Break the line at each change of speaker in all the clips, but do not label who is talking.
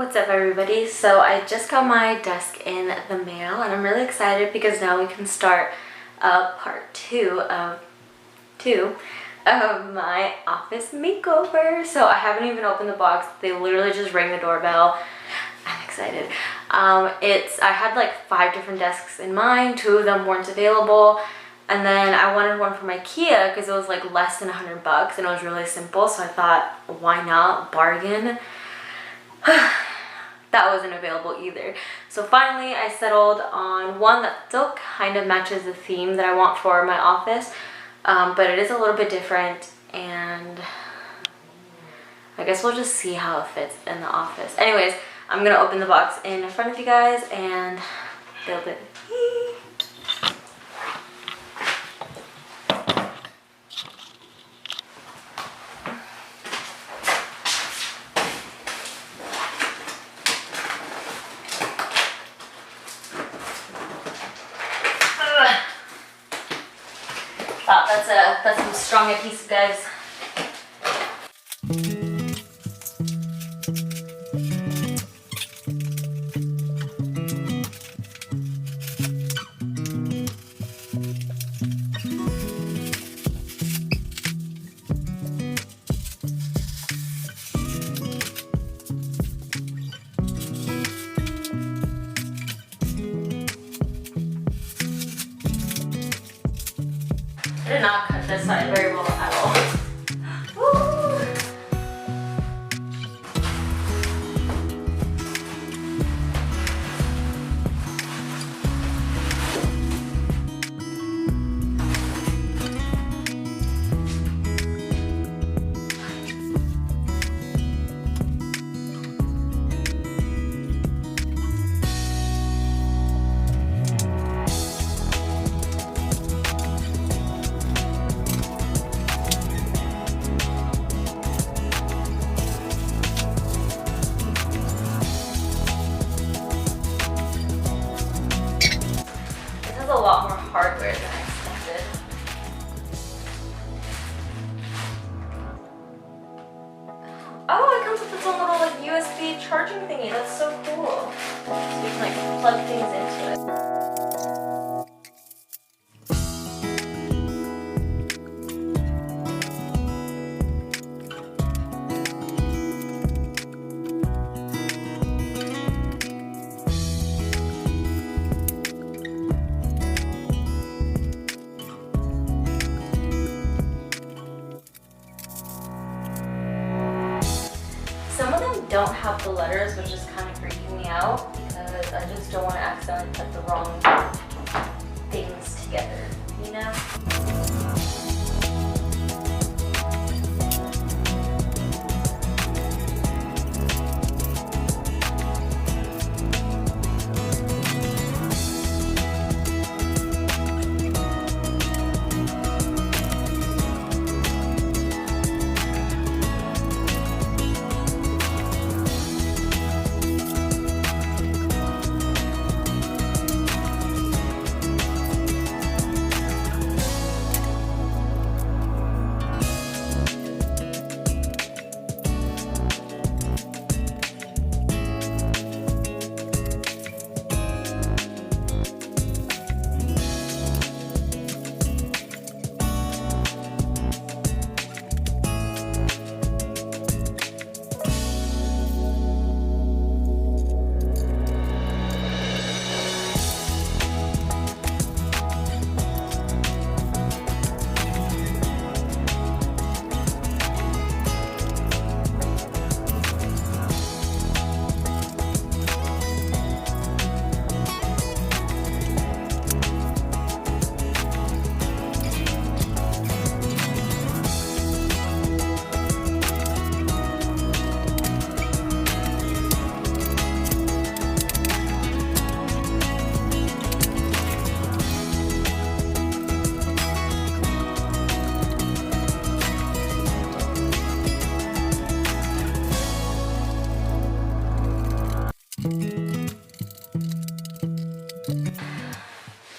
What's up everybody? So I just got my desk in the mail and I'm really excited because now we can start part two of my office makeover. So I haven't even opened the box. They literally just rang the doorbell. I'm excited. I had like 5 different desks in mind. 2 of them weren't available. And then I wanted one from IKEA because it was like less than $100 and it was really simple. So I thought, why not? Bargain. That wasn't available either. So finally I settled on one that still kind of matches the theme that I want for my office, but it is a little bit different, and I guess we'll just see how it fits in the office. Anyways, I'm gonna open the box in front of you guys and build it. Wow, that's some strong adhesive, guys. I did not cut this side very well at all. Woo! A lot more hardware than I expected. Oh, it comes with its own little like USB charging thingy. That's so cool. So you can like plug things into it. Some of them don't have the letters, which is kind of freaking me out because I just don't want to accidentally put the wrong things together, you know?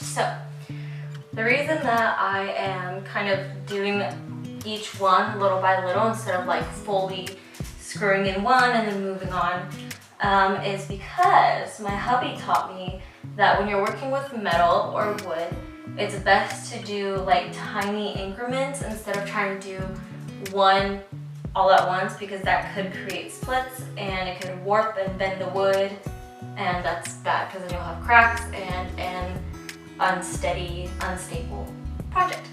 So, the reason that I am kind of doing each one little by little instead of like fully screwing in one and then moving on is because my hubby taught me that when you're working with metal or wood, it's best to do like tiny increments instead of trying to do one all at once, because that could create splits and it could warp and bend the wood, and that's bad because then you'll have cracks and an unsteady, unstable project.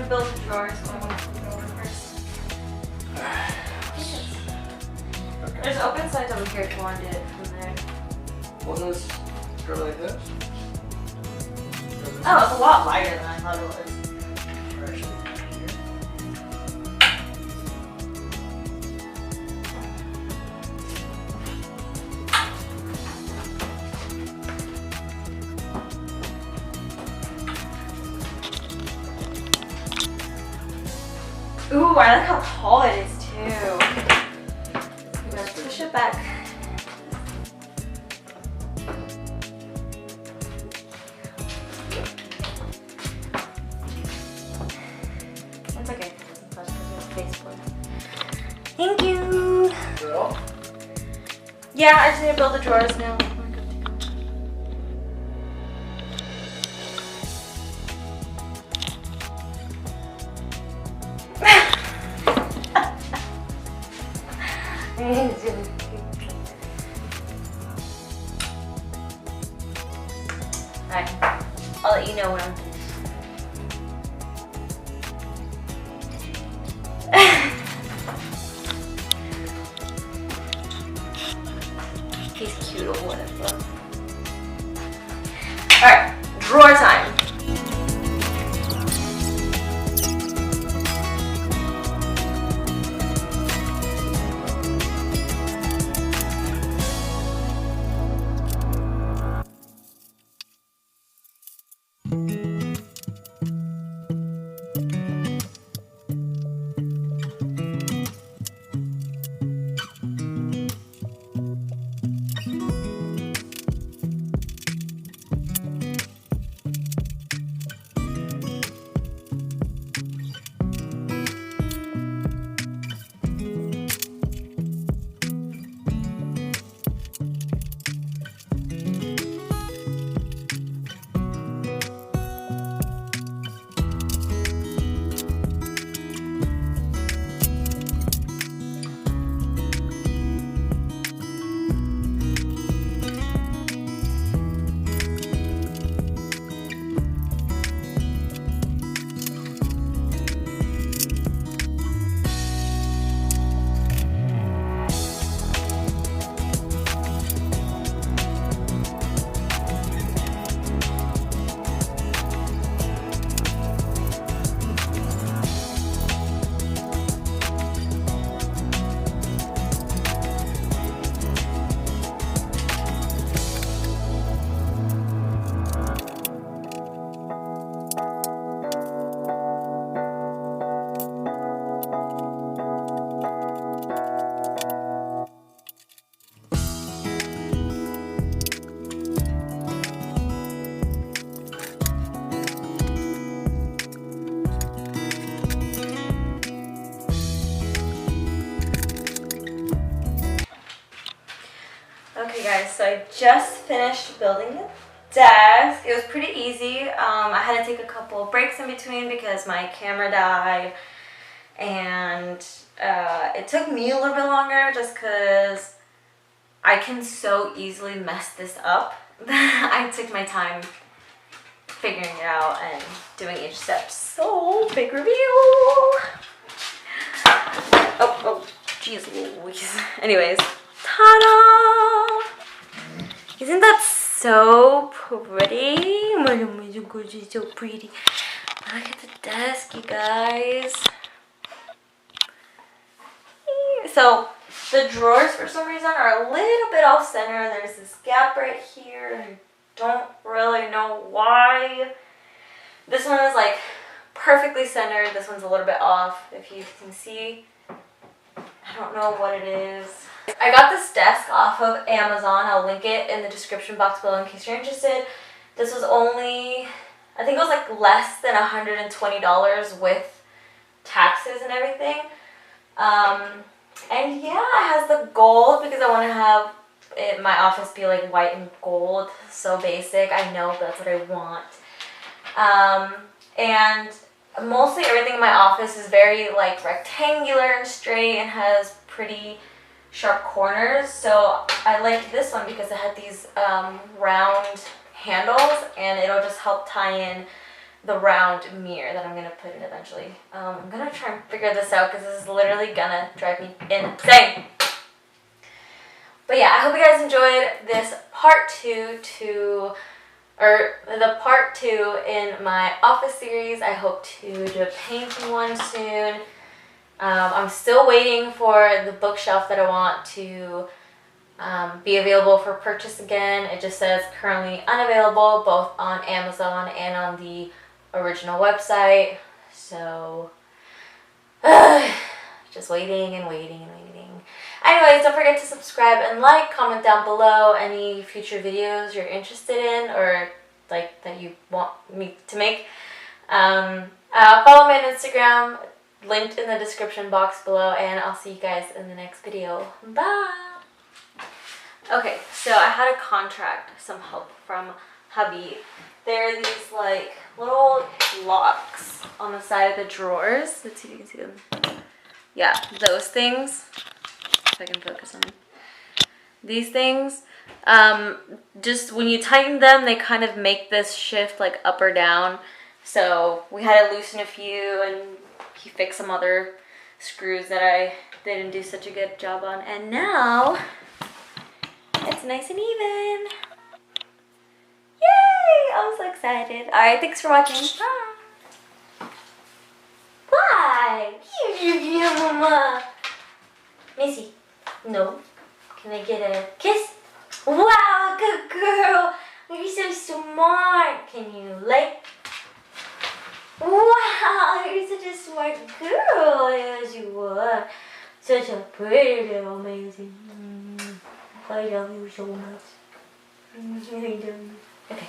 Build the drawers, so I want to flip it over first. Okay. There's open sides over here if you want to do it from there.
Wasn't this go like this?
Oh, it's a lot lighter than I thought it was. Ooh, I like how tall it is too. I'm gonna push it back. That's okay. That's baseboard. Thank you.
Is that all?
Yeah, I just need to build the drawers now. Alright, I'll let you know when I'm finished. He's cute or whatever. Alright, drawer time. Okay guys, so I just finished building the desk. It was pretty easy. I had to take a couple of breaks in between because my camera died, and it took me a little bit longer just because I can so easily mess this up. I took my time figuring it out and doing each step. So, big reveal! Oh, jeez Louise. Anyways, ta-da! Isn't that so pretty? Oh my god, it's so pretty. Look at the desk, you guys. So, the drawers for some reason are a little bit off center. There's this gap right here, and I don't really know why. This one is like perfectly centered. This one's a little bit off, if you can see. I don't know what it is. I got this desk off of Amazon. I'll link it in the description box below in case you're interested. This was only, I think it was like less than $120 with taxes and everything. And yeah, it has the gold because I want to have my office be like white and gold. So basic, I know, but that's what I want. And mostly everything in my office is very like rectangular and straight and has pretty sharp corners. So I like this one because it had these round handles, and it'll just help tie in the round mirror that I'm going to put in eventually. I'm going to try and figure this out because this is literally going to drive me insane. But yeah, I hope you guys enjoyed this part two in my office series. I hope to do a painting one soon. I'm still waiting for the bookshelf that I want to be available for purchase again. It just says currently unavailable both on Amazon and on the original website. So just waiting and waiting and waiting. Anyways, don't forget to subscribe and like, comment down below any future videos you're interested in or like that you want me to make. Follow me on Instagram, linked in the description box below, and I'll see you guys in the next video. Bye! Okay, so I had to contract some help from hubby. There are these like little locks on the side of the drawers. Let's see if you can see them. Yeah, those things. If I can focus on them. These things, just when you tighten them, they kind of make this shift like up or down. So we had to loosen a few, and he fixed some other screws that I didn't do such a good job on. And now it's nice and even. Yay! I'm so excited. Alright, thanks for watching. Bye. Bye. Mama. Missy. No. Can I get a kiss? Wow, good girl. You're so smart. Can you like? Wow, you're such a smart girl. Yes, you are. Such a pretty little amazing. I love you so much. I love you. Okay.